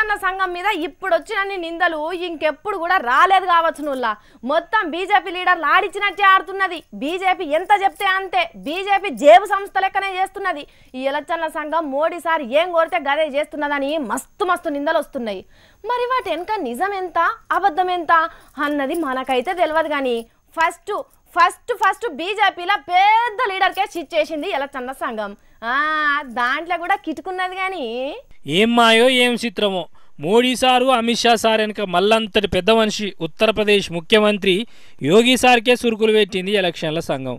ఎలక్షన్ల సంఘం మీద ఇప్పుడు వచ్చినన్ని నిందలు ఇంకెప్పుడు కూడా రాలేదు కావచ్చు. నువ్వులా మొత్తం బీజేపీ లీడర్లు ఆడిచ్చినట్టే ఆడుతున్నది. బీజేపీ ఎంత చెప్తే అంతే. బీజేపీ జేబు సంస్థ లెక్కనే చేస్తున్నది. ఈ ఎలక్షన్ల సంఘం మోడీ సార్ ఏం కోరితే గదే చేస్తున్నదని మస్తు మస్తు నిందలు వస్తున్నాయి. మరి వాటి వెనక నిజం ఎంత అబద్ధం ఎంత అన్నది మనకైతే తెలియదు. కానీ ఫస్ట్ ఫస్ట్ ఫస్ట్ బీజేపీలో పెద్ద లీడర్కే చిట్ చేసింది ఎలక్షన్ల సంఘం. దాంట్లో కూడా కిటుకున్నది. కానీ ఏం మాయో ఏం చిత్రమో మోడీ సారు అమిత్ షా సార్ వెనక మళ్ళంతటి పెద్ద మనిషి ఉత్తరప్రదేశ్ ముఖ్యమంత్రి యోగి సార్కే సురుకులు పెట్టింది ఎలక్షన్ల సంఘం.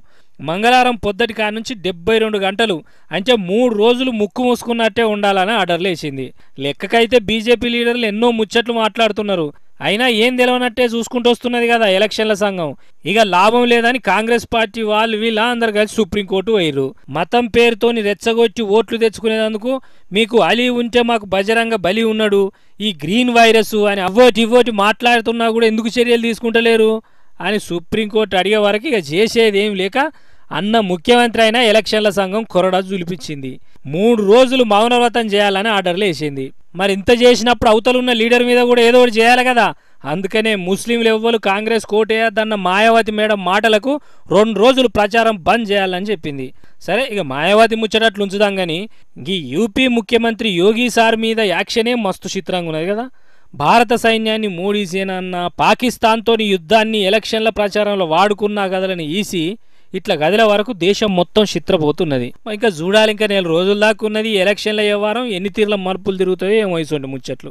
మంగళవారం పొద్దుటి కాడ నుంచి 72 గంటలు అంటే 3 రోజులు ముక్కు మూసుకున్నట్టే ఉండాలని ఆర్డర్లు వేసింది. లెక్కకైతే బీజేపీ లీడర్లు ఎన్నో ముచ్చట్లు మాట్లాడుతున్నారు. అయినా ఏం తెలియనట్టే చూసుకుంటూ వస్తున్నది కదా ఎలక్షన్ల సంఘం. ఇక లాభం లేదని కాంగ్రెస్ పార్టీ వాళ్ళు వీళ్ళ అందరు కలిసి సుప్రీంకోర్టు పోయిర్రు. మతం పేరుతోని రెచ్చగొట్టి ఓట్లు తెచ్చుకునేందుకు మీకు అలీ ఉంటే మాకు బజరంగ బలి ఉన్నాడు, ఈ గ్రీన్ వైరస్ అని ఇవ్వోటి మాట్లాడుతున్నా కూడా ఎందుకు చర్యలు తీసుకుంటలేరు అని సుప్రీంకోర్టు అడిగే వరకు ఇక చేసేది ఏం లేక అన్న ముఖ్యమంత్రి అయినా ఎలక్షన్ల సంఘం కొరడా జులిపించింది. 3 రోజులు మౌనవ్రతం చేయాలని ఆర్డర్లు వేసింది. మరి ఇంత చేసినప్పుడు అవతలున్న లీడర్ మీద కూడా ఏదో ఒకటి చేయాలి కదా. అందుకనే ముస్లింలు ఎవ్వరు కాంగ్రెస్ కోటేయద్దన్న మాయావతి మేడం మాటలకు 2 రోజులు ప్రచారం బంద్ చేయాలని చెప్పింది. సరే ఇక మాయావతి ముచ్చటట్లు ఉంచుదాం. కానీ ఈ యూపీ ముఖ్యమంత్రి యోగి సార్ మీద యాక్షనే మస్తు చిత్రంగా ఉన్నది కదా. భారత సైన్యాన్ని మోడీ సేన అన్న పాకిస్తాన్తోని యుద్ధాన్ని ఎలక్షన్ల ప్రచారంలో వాడుకున్నా గదలని ఈసీ ఇట్లా గదిల వరకు దేశం మొత్తం చిత్రపోతున్నది. ఇంకా చూడాలి, ఇంకా 4 రోజుల దాకా ఉన్నది ఎలక్షన్ల వ్యవహారం. ఎన్ని తీర్ల మార్పులు తిరుగుతాయో ఏమో ఇటువంటి ముచ్చట్లు.